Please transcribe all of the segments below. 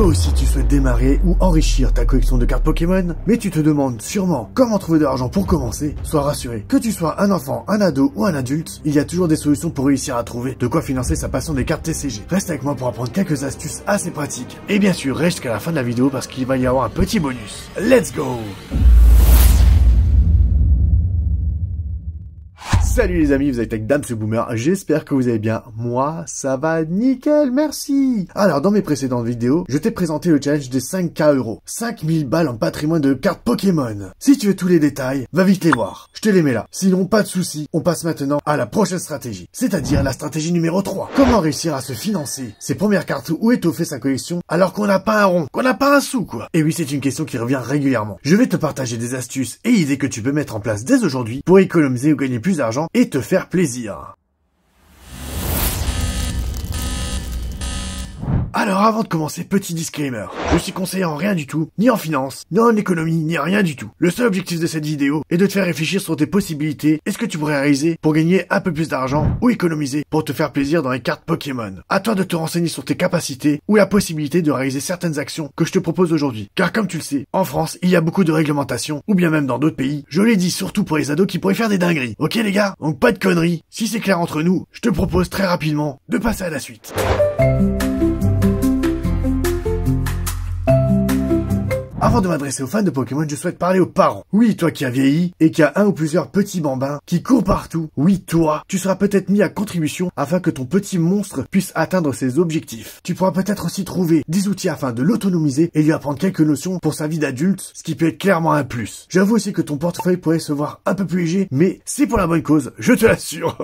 Toi aussi tu souhaites démarrer ou enrichir ta collection de cartes Pokémon, mais tu te demandes sûrement comment trouver de l'argent pour commencer. Sois rassuré, que tu sois un enfant, un ado ou un adulte, il y a toujours des solutions pour réussir à trouver de quoi financer sa passion des cartes TCG. Reste avec moi pour apprendre quelques astuces assez pratiques. Et bien sûr, reste jusqu'à la fin de la vidéo parce qu'il va y avoir un petit bonus. Let's go! Salut les amis, vous êtes avec Dame ce Boomer, j'espère que vous allez bien. Moi, ça va nickel, merci. Alors, dans mes précédentes vidéos, je t'ai présenté le challenge des 5K €. 5000 balles en patrimoine de cartes Pokémon. Si tu veux tous les détails, va vite les voir. Je te les mets là. Sinon, pas de soucis, on passe maintenant à la prochaine stratégie. C'est-à-dire la stratégie numéro 3. Comment réussir à se financer ses premières cartes ou étoffer sa collection alors qu'on n'a pas un rond, qu'on n'a pas un sou quoi. Et oui, c'est une question qui revient régulièrement. Je vais te partager des astuces et idées que tu peux mettre en place dès aujourd'hui pour économiser ou gagner plus d'argent et te faire plaisir. Alors avant de commencer, petit disclaimer, je suis conseiller en rien du tout, ni en finance, ni en économie, ni rien du tout. Le seul objectif de cette vidéo est de te faire réfléchir sur tes possibilités et ce que tu pourrais réaliser pour gagner un peu plus d'argent ou économiser pour te faire plaisir dans les cartes Pokémon. À toi de te renseigner sur tes capacités ou la possibilité de réaliser certaines actions que je te propose aujourd'hui. Car comme tu le sais, en France, il y a beaucoup de réglementations, ou bien même dans d'autres pays. Je l'ai dit surtout pour les ados qui pourraient faire des dingueries. Ok les gars? Donc pas de conneries. Si c'est clair entre nous, je te propose très rapidement de passer à la suite. Avant de m'adresser aux fans de Pokémon, je souhaite parler aux parents. Oui, toi qui as vieilli et qui as un ou plusieurs petits bambins qui courent partout. Oui, toi, tu seras peut-être mis à contribution afin que ton petit monstre puisse atteindre ses objectifs. Tu pourras peut-être aussi trouver des outils afin de l'autonomiser et lui apprendre quelques notions pour sa vie d'adulte, ce qui peut être clairement un plus. J'avoue aussi que ton portefeuille pourrait se voir un peu plus léger, mais c'est pour la bonne cause, je te l'assure.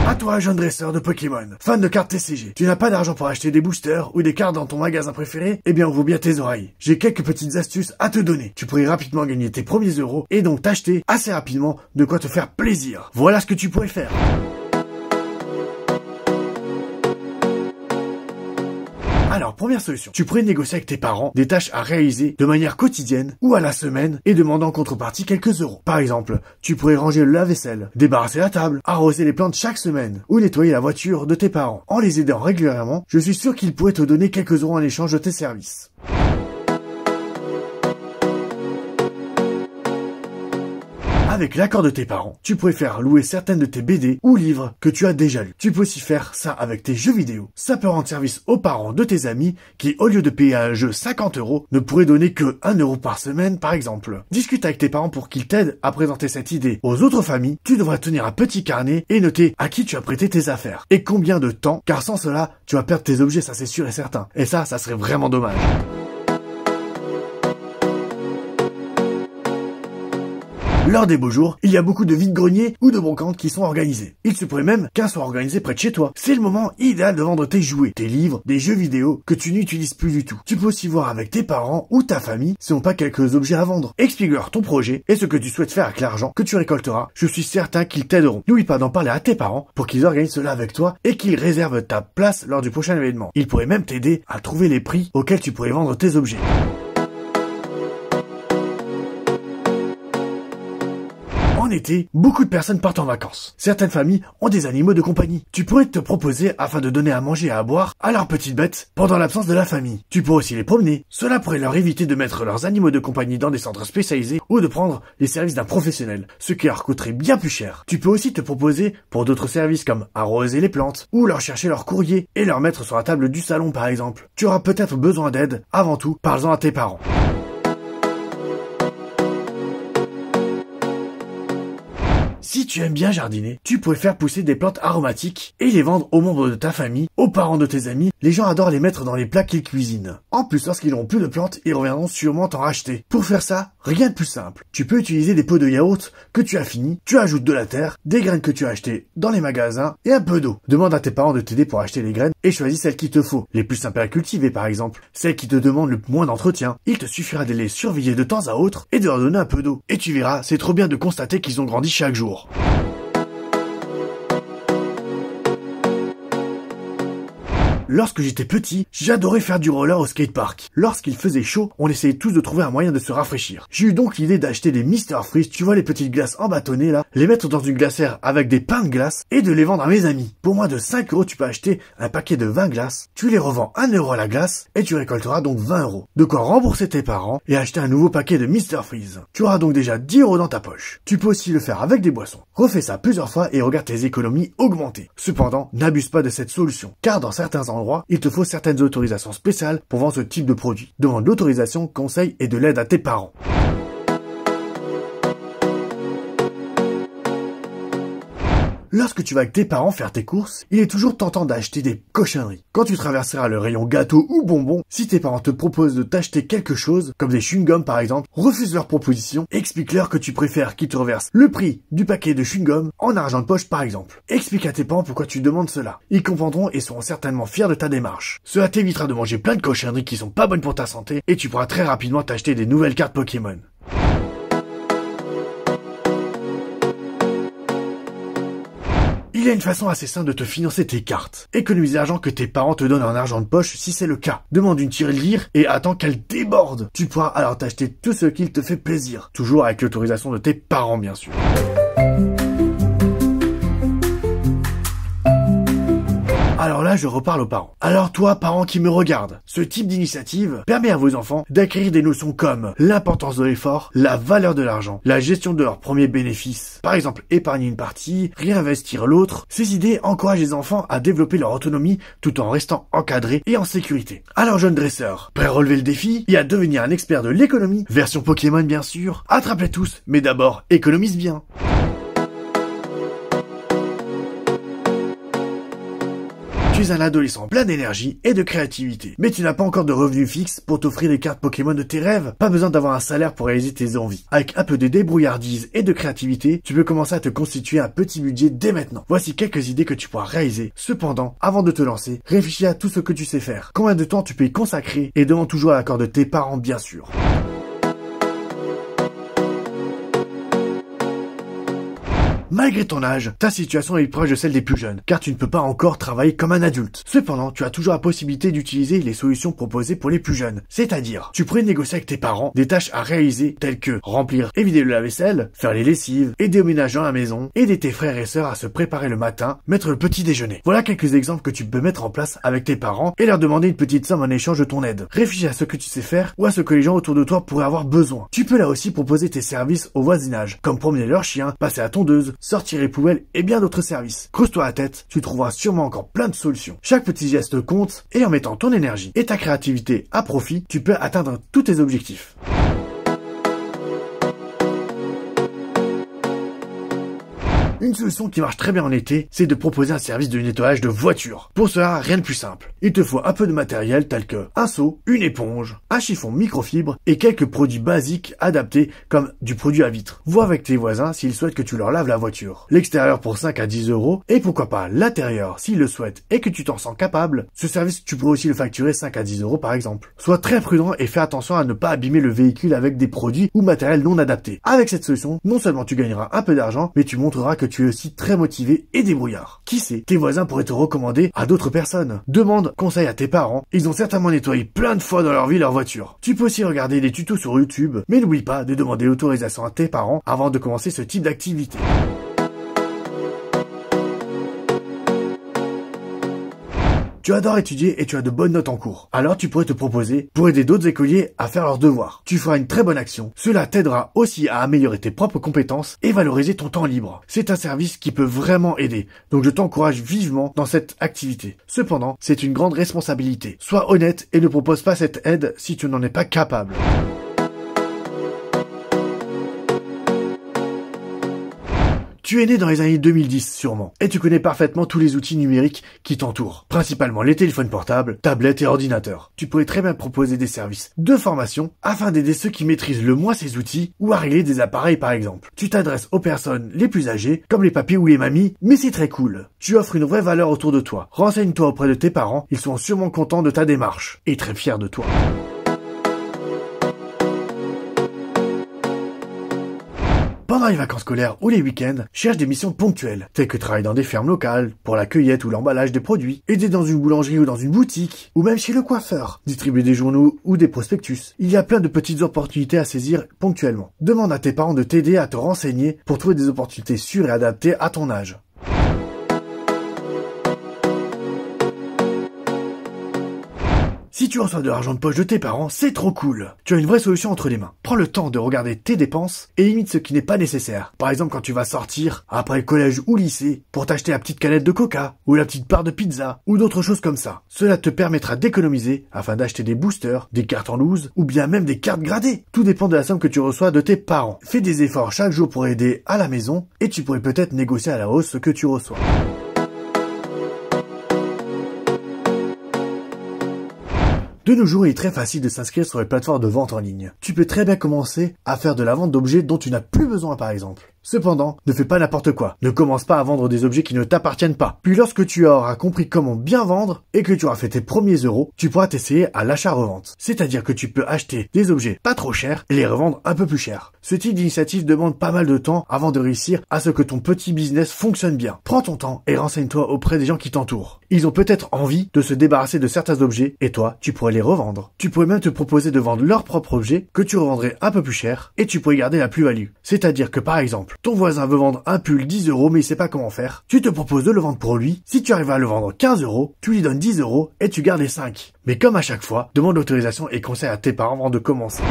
À toi, jeune dresseur de Pokémon, fan de cartes TCG, tu n'as pas d'argent pour acheter des boosters ou des cartes dans ton magasin préféré? Eh bien, ouvre bien tes oreilles. J'ai quelques petites astuces à te donner. Tu pourrais rapidement gagner tes premiers euros et donc t'acheter assez rapidement de quoi te faire plaisir. Voilà ce que tu pourrais faire. Alors, première solution, tu pourrais négocier avec tes parents des tâches à réaliser de manière quotidienne ou à la semaine et demander en contrepartie quelques euros. Par exemple, tu pourrais ranger le lave-vaisselle, débarrasser la table, arroser les plantes chaque semaine ou nettoyer la voiture de tes parents. En les aidant régulièrement, je suis sûr qu'ils pourraient te donner quelques euros en échange de tes services. Avec l'accord de tes parents, tu pourrais faire louer certaines de tes BD ou livres que tu as déjà lus. Tu peux aussi faire ça avec tes jeux vidéo. Ça peut rendre service aux parents de tes amis qui, au lieu de payer un jeu 50 €, ne pourraient donner que 1 € par semaine par exemple. Discute avec tes parents pour qu'ils t'aident à présenter cette idée aux autres familles. Tu devrais tenir un petit carnet et noter à qui tu as prêté tes affaires et combien de temps, car sans cela, tu vas perdre tes objets, ça c'est sûr et certain. Et ça serait vraiment dommage. Lors des beaux jours, il y a beaucoup de vide-greniers ou de brocantes qui sont organisés. Il se pourrait même qu'un soit organisé près de chez toi. C'est le moment idéal de vendre tes jouets, tes livres, des jeux vidéo que tu n'utilises plus du tout. Tu peux aussi voir avec tes parents ou ta famille s'ils n'ont pas quelques objets à vendre. Explique-leur ton projet et ce que tu souhaites faire avec l'argent que tu récolteras. Je suis certain qu'ils t'aideront. N'oublie pas d'en parler à tes parents pour qu'ils organisent cela avec toi et qu'ils réservent ta place lors du prochain événement. Ils pourraient même t'aider à trouver les prix auxquels tu pourrais vendre tes objets. En été, beaucoup de personnes partent en vacances. Certaines familles ont des animaux de compagnie. Tu pourrais te proposer afin de donner à manger et à boire à leurs petites bêtes pendant l'absence de la famille. Tu pourrais aussi les promener. Cela pourrait leur éviter de mettre leurs animaux de compagnie dans des centres spécialisés ou de prendre les services d'un professionnel, ce qui leur coûterait bien plus cher. Tu peux aussi te proposer pour d'autres services comme arroser les plantes ou leur chercher leur courrier et leur mettre sur la table du salon par exemple. Tu auras peut-être besoin d'aide. Avant tout, parle-en à tes parents. Si tu aimes bien jardiner, tu pourrais faire pousser des plantes aromatiques et les vendre aux membres de ta famille, aux parents de tes amis. Les gens adorent les mettre dans les plats qu'ils cuisinent. En plus, lorsqu'ils n'auront plus de plantes, ils reviendront sûrement t'en racheter. Pour faire ça, rien de plus simple. Tu peux utiliser des pots de yaourt que tu as finis, tu ajoutes de la terre, des graines que tu as achetées dans les magasins et un peu d'eau. Demande à tes parents de t'aider pour acheter les graines et choisis celles qu'il te faut. Les plus simples à cultiver par exemple, celles qui te demandent le moins d'entretien. Il te suffira de les surveiller de temps à autre et de leur donner un peu d'eau. Et tu verras, c'est trop bien de constater qu'ils ont grandi chaque jour. Lorsque j'étais petit, j'adorais faire du roller au skatepark. Lorsqu'il faisait chaud, on essayait tous de trouver un moyen de se rafraîchir. J'ai eu donc l'idée d'acheter des Mr Freeze, tu vois les petites glaces en bâtonnet là, les mettre dans une glacière avec des pains de glace et de les vendre à mes amis. Pour moins de 5 €, tu peux acheter un paquet de 20 glaces, tu les revends 1 € la glace et tu récolteras donc 20 €. De quoi rembourser tes parents et acheter un nouveau paquet de Mr Freeze. Tu auras donc déjà 10 € dans ta poche. Tu peux aussi le faire avec des boissons. Refais ça plusieurs fois et regarde tes économies augmenter. Cependant, n'abuse pas de cette solution, car dans certains endroits, il te faut certaines autorisations spéciales pour vendre ce type de produit. Demande l'autorisation, conseil et de l'aide à tes parents. Lorsque tu vas avec tes parents faire tes courses, il est toujours tentant d'acheter des cochonneries. Quand tu traverseras le rayon gâteaux ou bonbons, si tes parents te proposent de t'acheter quelque chose, comme des chewing-gums par exemple, refuse leur proposition et explique-leur que tu préfères qu'ils te reversent le prix du paquet de chewing-gum en argent de poche par exemple. Explique à tes parents pourquoi tu demandes cela. Ils comprendront et seront certainement fiers de ta démarche. Cela t'évitera de manger plein de cochonneries qui sont pas bonnes pour ta santé et tu pourras très rapidement t'acheter des nouvelles cartes Pokémon. Il y a une façon assez simple de te financer tes cartes. Économise l'argent que tes parents te donnent en argent de poche si c'est le cas. Demande une tirelire et attends qu'elle déborde. Tu pourras alors t'acheter tout ce qui te fait plaisir. Toujours avec l'autorisation de tes parents bien sûr. Alors là, je reparle aux parents. Alors toi, parents qui me regardent, ce type d'initiative permet à vos enfants d'acquérir des notions comme l'importance de l'effort, la valeur de l'argent, la gestion de leurs premiers bénéfices. Par exemple, épargner une partie, réinvestir l'autre. Ces idées encouragent les enfants à développer leur autonomie tout en restant encadrés et en sécurité. Alors jeune dresseur, prêt à relever le défi et à devenir un expert de l'économie, version Pokémon bien sûr, attrape-les tous, mais d'abord économise bien. Tu es un adolescent plein d'énergie et de créativité, mais tu n'as pas encore de revenus fixes pour t'offrir les cartes Pokémon de tes rêves. Pas besoin d'avoir un salaire pour réaliser tes envies. Avec un peu de débrouillardise et de créativité, tu peux commencer à te constituer un petit budget dès maintenant. Voici quelques idées que tu pourras réaliser. Cependant, avant de te lancer, réfléchis à tout ce que tu sais faire. Combien de temps tu peux y consacrer et demande toujours l'accord de tes parents bien sûr. Malgré ton âge, ta situation est proche de celle des plus jeunes, car tu ne peux pas encore travailler comme un adulte. Cependant, tu as toujours la possibilité d'utiliser les solutions proposées pour les plus jeunes. C'est-à-dire, tu pourrais négocier avec tes parents des tâches à réaliser telles que remplir et vider le lave-vaisselle, faire les lessives, aider au ménage dans la maison, aider tes frères et sœurs à se préparer le matin, mettre le petit déjeuner. Voilà quelques exemples que tu peux mettre en place avec tes parents et leur demander une petite somme en échange de ton aide. Réfléchis à ce que tu sais faire ou à ce que les gens autour de toi pourraient avoir besoin. Tu peux là aussi proposer tes services au voisinage, comme promener leur chien, passer à tondeuse, sortir les poubelles et bien d'autres services. Creuse-toi la tête, tu trouveras sûrement encore plein de solutions. Chaque petit geste compte et en mettant ton énergie et ta créativité à profit, tu peux atteindre tous tes objectifs. Une solution qui marche très bien en été, c'est de proposer un service de nettoyage de voiture. Pour cela, rien de plus simple. Il te faut un peu de matériel tel que un seau, une éponge, un chiffon microfibre et quelques produits basiques adaptés comme du produit à vitre. Vois avec tes voisins s'ils souhaitent que tu leur laves la voiture. L'extérieur pour 5 à 10 € et pourquoi pas l'intérieur s'ils le souhaitent et que tu t'en sens capable. Ce service, tu pourrais aussi le facturer 5 à 10 € par exemple. Sois très prudent et fais attention à ne pas abîmer le véhicule avec des produits ou matériel non adaptés. Avec cette solution, non seulement tu gagneras un peu d'argent, mais tu montreras que tu es aussi très motivé et débrouillard. Qui sait, tes voisins pourraient te recommander à d'autres personnes. Demande conseil à tes parents, ils ont certainement nettoyé plein de fois dans leur vie leur voiture. Tu peux aussi regarder des tutos sur YouTube, mais n'oublie pas de demander l'autorisation à tes parents avant de commencer ce type d'activité. Tu adores étudier et tu as de bonnes notes en cours. Alors tu pourrais te proposer pour aider d'autres écoliers à faire leurs devoirs. Tu feras une très bonne action. Cela t'aidera aussi à améliorer tes propres compétences et valoriser ton temps libre. C'est un service qui peut vraiment aider. Donc je t'encourage vivement dans cette activité. Cependant, c'est une grande responsabilité. Sois honnête et ne propose pas cette aide si tu n'en es pas capable. Tu es né dans les années 2010 sûrement, et tu connais parfaitement tous les outils numériques qui t'entourent, principalement les téléphones portables, tablettes et ordinateurs. Tu pourrais très bien proposer des services de formation afin d'aider ceux qui maîtrisent le moins ces outils ou à régler des appareils par exemple. Tu t'adresses aux personnes les plus âgées, comme les papis ou les mamies, mais c'est très cool. Tu offres une vraie valeur autour de toi. Renseigne-toi auprès de tes parents, ils sont sûrement contents de ta démarche et très fiers de toi. Pendant pendant les vacances scolaires ou les week-ends, cherche des missions ponctuelles, telles que travailler dans des fermes locales, pour la cueillette ou l'emballage des produits, aider dans une boulangerie ou dans une boutique, ou même chez le coiffeur, distribuer des journaux ou des prospectus. Il y a plein de petites opportunités à saisir ponctuellement. Demande à tes parents de t'aider à te renseigner pour trouver des opportunités sûres et adaptées à ton âge. Si tu reçois de l'argent de poche de tes parents, c'est trop cool. Tu as une vraie solution entre les mains. Prends le temps de regarder tes dépenses et limite ce qui n'est pas nécessaire. Par exemple, quand tu vas sortir, après le collège ou lycée, pour t'acheter la petite canette de coca, ou la petite part de pizza, ou d'autres choses comme ça. Cela te permettra d'économiser afin d'acheter des boosters, des cartes en loose, ou bien même des cartes gradées. Tout dépend de la somme que tu reçois de tes parents. Fais des efforts chaque jour pour aider à la maison, et tu pourrais peut-être négocier à la hausse ce que tu reçois. De nos jours, il est très facile de s'inscrire sur les plateformes de vente en ligne. Tu peux très bien commencer à faire de la vente d'objets dont tu n'as plus besoin par exemple. Cependant, ne fais pas n'importe quoi. Ne commence pas à vendre des objets qui ne t'appartiennent pas. Puis lorsque tu auras compris comment bien vendre et que tu auras fait tes premiers euros, tu pourras t'essayer à l'achat-revente. C'est-à-dire que tu peux acheter des objets pas trop chers et les revendre un peu plus cher. Ce type d'initiative demande pas mal de temps avant de réussir à ce que ton petit business fonctionne bien. Prends ton temps et renseigne-toi auprès des gens qui t'entourent. Ils ont peut-être envie de se débarrasser de certains objets et toi, tu pourrais les revendre. Tu pourrais même te proposer de vendre leurs propres objets que tu revendrais un peu plus cher et tu pourrais garder la plus-value. C'est-à-dire que par exemple, ton voisin veut vendre un pull 10 € mais il sait pas comment faire. Tu te proposes de le vendre pour lui. Si tu arrives à le vendre 15 €, tu lui donnes 10 € et tu gardes les 5. Mais comme à chaque fois, demande l'autorisation et conseille à tes parents avant de commencer.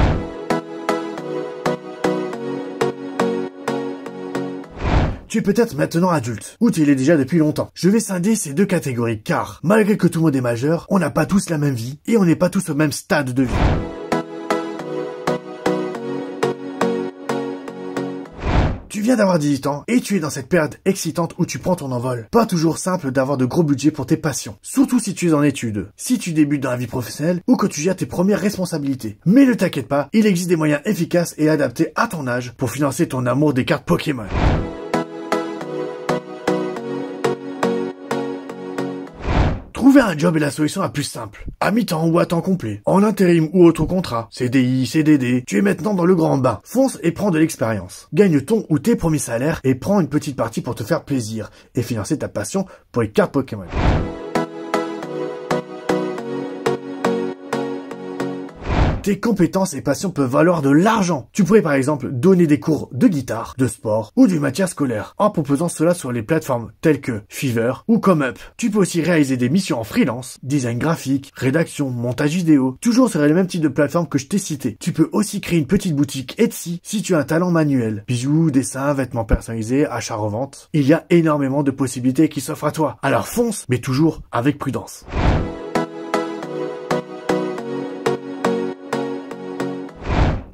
Tu es peut-être maintenant adulte, ou tu l'es déjà depuis longtemps. Je vais scinder ces deux catégories car, malgré que tout le monde est majeur, on n'a pas tous la même vie et on n'est pas tous au même stade de vie. Tu viens d'avoir 18 ans et tu es dans cette période excitante où tu prends ton envol. Pas toujours simple d'avoir de gros budgets pour tes passions, surtout si tu es en études, si tu débutes dans la vie professionnelle ou que tu gères tes premières responsabilités. Mais ne t'inquiète pas, il existe des moyens efficaces et adaptés à ton âge pour financer ton amour des cartes Pokémon. Trouver un job est la solution la plus simple. À mi-temps ou à temps complet. En intérim ou autre contrat. CDI, CDD. Tu es maintenant dans le grand bain. Fonce et prends de l'expérience. Gagne ton ou tes premiers salaires et prends une petite partie pour te faire plaisir et financer ta passion pour les cartes Pokémon. Tes compétences et passions peuvent valoir de l'argent. Tu pourrais par exemple donner des cours de guitare, de sport ou d'une matière scolaire en proposant cela sur les plateformes telles que Fiverr ou ComeUp. Tu peux aussi réaliser des missions en freelance, design graphique, rédaction, montage vidéo, toujours sur les mêmes types de plateformes que je t'ai citées. Tu peux aussi créer une petite boutique Etsy si tu as un talent manuel. Bijoux, dessins, vêtements personnalisés, achat-revente. Il y a énormément de possibilités qui s'offrent à toi. Alors fonce, mais toujours avec prudence.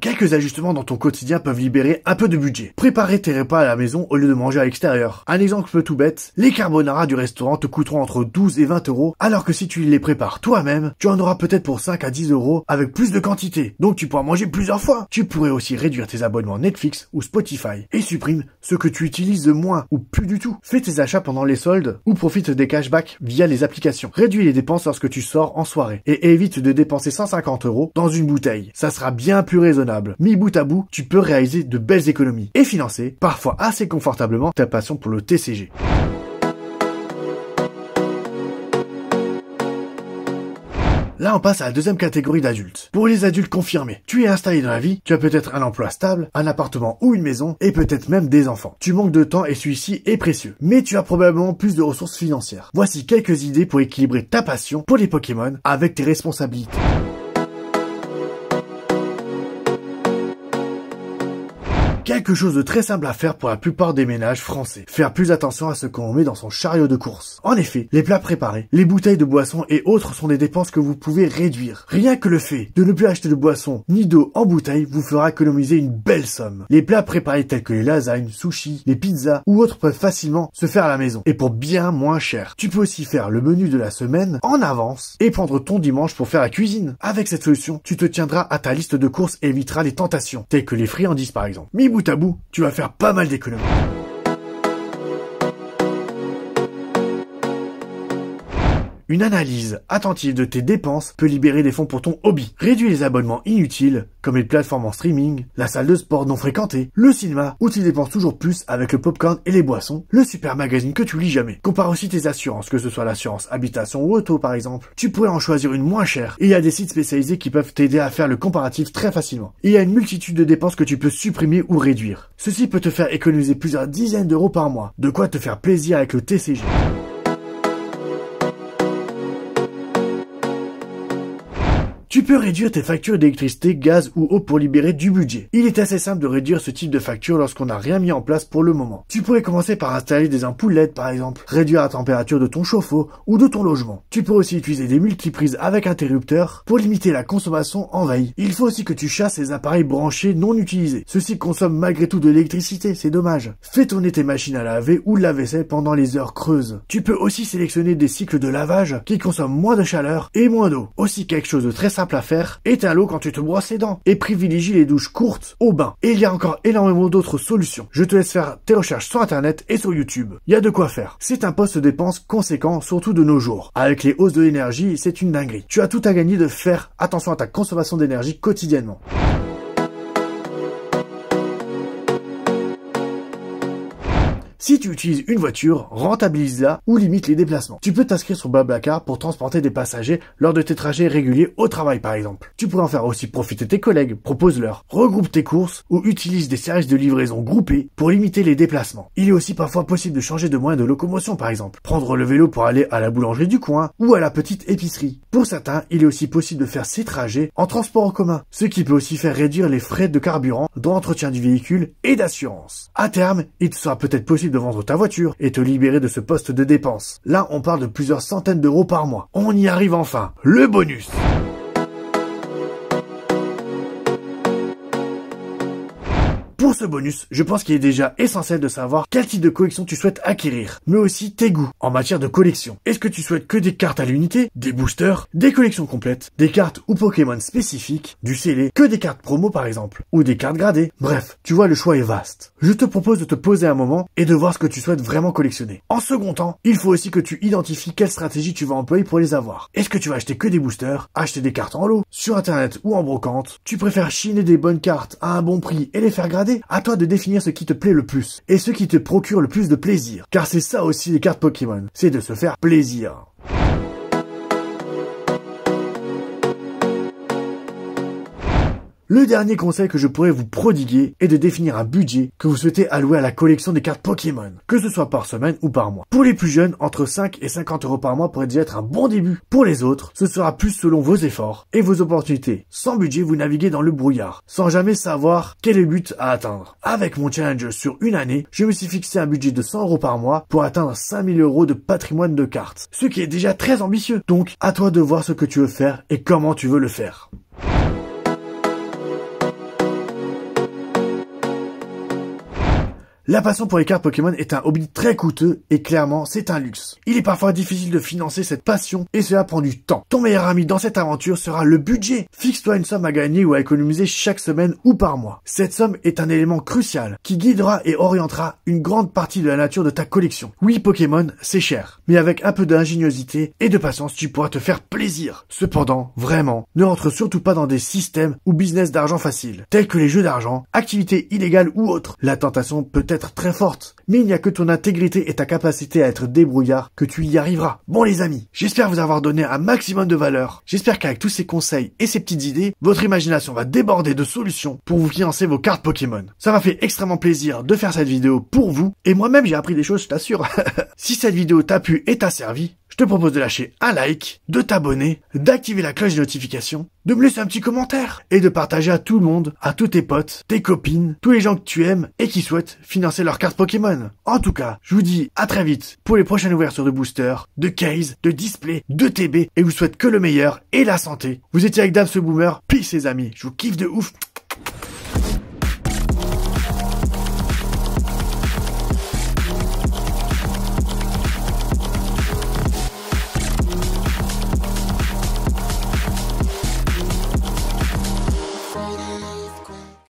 Quelques ajustements dans ton quotidien peuvent libérer un peu de budget. Préparer tes repas à la maison au lieu de manger à l'extérieur. Un exemple tout bête, les carbonara du restaurant te coûteront entre 12 et 20 €, alors que si tu les prépares toi-même, tu en auras peut-être pour 5 à 10 € avec plus de quantité. Donc tu pourras manger plusieurs fois. Tu pourrais aussi réduire tes abonnements Netflix ou Spotify et supprime ce que tu utilises moins ou plus du tout. Fais tes achats pendant les soldes ou profite des cashbacks via les applications. Réduis les dépenses lorsque tu sors en soirée et évite de dépenser 150 € dans une bouteille. Ça sera bien plus raisonnable. Mis bout à bout, tu peux réaliser de belles économies et financer, parfois assez confortablement, ta passion pour le TCG. Là, on passe à la deuxième catégorie d'adultes. Pour les adultes confirmés, tu es installé dans la vie, tu as peut-être un emploi stable, un appartement ou une maison, et peut-être même des enfants. Tu manques de temps et celui-ci est précieux. Mais tu as probablement plus de ressources financières. Voici quelques idées pour équilibrer ta passion pour les Pokémon avec tes responsabilités. Quelque chose de très simple à faire pour la plupart des ménages français. Faire plus attention à ce qu'on met dans son chariot de course. En effet, les plats préparés, les bouteilles de boissons et autres sont des dépenses que vous pouvez réduire. Rien que le fait de ne plus acheter de boissons ni d'eau en bouteille vous fera économiser une belle somme. Les plats préparés tels que les lasagnes, sushis, les pizzas ou autres peuvent facilement se faire à la maison et pour bien moins cher. Tu peux aussi faire le menu de la semaine en avance et prendre ton dimanche pour faire la cuisine. Avec cette solution, tu te tiendras à ta liste de courses et éviteras les tentations, telles que les friandises par exemple. Mis bout à bout, tu vas faire pas mal d'économies. Une analyse attentive de tes dépenses peut libérer des fonds pour ton hobby. Réduis les abonnements inutiles, comme les plateformes en streaming, la salle de sport non fréquentée, le cinéma, où tu dépenses toujours plus avec le popcorn et les boissons, le super magazine que tu lis jamais. Compare aussi tes assurances, que ce soit l'assurance habitation ou auto par exemple. Tu pourrais en choisir une moins chère, et il y a des sites spécialisés qui peuvent t'aider à faire le comparatif très facilement. Et il y a une multitude de dépenses que tu peux supprimer ou réduire. Ceci peut te faire économiser plusieurs dizaines d'euros par mois. De quoi te faire plaisir avec le TCG. Tu peux réduire tes factures d'électricité, gaz ou eau pour libérer du budget. Il est assez simple de réduire ce type de facture lorsqu'on n'a rien mis en place pour le moment. Tu pourrais commencer par installer des ampoules LED par exemple, réduire la température de ton chauffe-eau ou de ton logement. Tu peux aussi utiliser des multiprises avec interrupteurs pour limiter la consommation en veille. Il faut aussi que tu chasses les appareils branchés non utilisés. Ceux-ci consomment malgré tout de l'électricité, c'est dommage. Fais tourner tes machines à laver ou la vaisselle pendant les heures creuses. Tu peux aussi sélectionner des cycles de lavage qui consomment moins de chaleur et moins d'eau. Aussi quelque chose de très simple à faire, éteins l'eau quand tu te brosses les dents et privilégie les douches courtes au bain. Et il y a encore énormément d'autres solutions. Je te laisse faire tes recherches sur internet et sur YouTube. Il y a de quoi faire. C'est un poste de dépense conséquent, surtout de nos jours. Avec les hausses de l'énergie, c'est une dinguerie. Tu as tout à gagner de faire attention à ta consommation d'énergie quotidiennement. Si tu utilises une voiture, rentabilise-la ou limite les déplacements. Tu peux t'inscrire sur Blablacar pour transporter des passagers lors de tes trajets réguliers au travail par exemple. Tu pourrais en faire aussi profiter tes collègues, propose-leur. Regroupe tes courses ou utilise des services de livraison groupés pour limiter les déplacements. Il est aussi parfois possible de changer de moyen de locomotion par exemple. Prendre le vélo pour aller à la boulangerie du coin ou à la petite épicerie. Pour certains, il est aussi possible de faire ces trajets en transport en commun, ce qui peut aussi faire réduire les frais de carburant, d'entretien du véhicule et d'assurance. À terme, il te sera peut-être possible de vendre ta voiture et te libérer de ce poste de dépense. Là, on parle de plusieurs centaines d'euros par mois. On y arrive enfin. Le bonus. Pour ce bonus, je pense qu'il est déjà essentiel de savoir quel type de collection tu souhaites acquérir, mais aussi tes goûts en matière de collection. Est-ce que tu souhaites que des cartes à l'unité, des boosters, des collections complètes, des cartes ou Pokémon spécifiques, du scellé, que des cartes promo par exemple, ou des cartes gradées? Bref, tu vois, le choix est vaste. Je te propose de te poser un moment et de voir ce que tu souhaites vraiment collectionner. En second temps, il faut aussi que tu identifies quelle stratégie tu vas employer pour les avoir. Est-ce que tu vas acheter que des boosters, acheter des cartes en lot, sur internet ou en brocante? Tu préfères chiner des bonnes cartes à un bon prix et les faire grader? À toi de définir ce qui te plaît le plus et ce qui te procure le plus de plaisir. Car c'est ça aussi les cartes Pokémon, c'est de se faire plaisir. Le dernier conseil que je pourrais vous prodiguer est de définir un budget que vous souhaitez allouer à la collection des cartes Pokémon, que ce soit par semaine ou par mois. Pour les plus jeunes, entre 5 et 50 euros par mois pourrait déjà être un bon début. Pour les autres, ce sera plus selon vos efforts et vos opportunités. Sans budget, vous naviguez dans le brouillard, sans jamais savoir quel est le but à atteindre. Avec mon challenge sur une année, je me suis fixé un budget de 100 euros par mois pour atteindre 5000 euros de patrimoine de cartes. Ce qui est déjà très ambitieux. Donc, à toi de voir ce que tu veux faire et comment tu veux le faire. La passion pour les cartes Pokémon est un hobby très coûteux et clairement c'est un luxe. Il est parfois difficile de financer cette passion et cela prend du temps. Ton meilleur ami dans cette aventure sera le budget. Fixe-toi une somme à gagner ou à économiser chaque semaine ou par mois. Cette somme est un élément crucial qui guidera et orientera une grande partie de la nature de ta collection. Oui, Pokémon, c'est cher, mais avec un peu d'ingéniosité et de patience, tu pourras te faire plaisir. Cependant, vraiment, ne rentre surtout pas dans des systèmes ou business d'argent facile, tels que les jeux d'argent, activités illégales ou autres. La tentation peut être très forte, mais il n'y a que ton intégrité et ta capacité à être débrouillard que tu y arriveras. Bon les amis, j'espère vous avoir donné un maximum de valeur. J'espère qu'avec tous ces conseils et ces petites idées, votre imagination va déborder de solutions pour vous financer vos cartes Pokémon. Ça m'a fait extrêmement plaisir de faire cette vidéo pour vous, et moi-même j'ai appris des choses, je t'assure. Si cette vidéo t'a plu et t'a servi, je te propose de lâcher un like, de t'abonner, d'activer la cloche de notification, de me laisser un petit commentaire et de partager à tout le monde, à tous tes potes, tes copines, tous les gens que tu aimes et qui souhaitent financer leurs cartes Pokémon. En tout cas, je vous dis à très vite pour les prochaines ouvertures de boosters, de case, de display, de TB et je vous souhaite que le meilleur et la santé. Vous étiez avec Dave ce Boomer, peace les amis, je vous kiffe de ouf.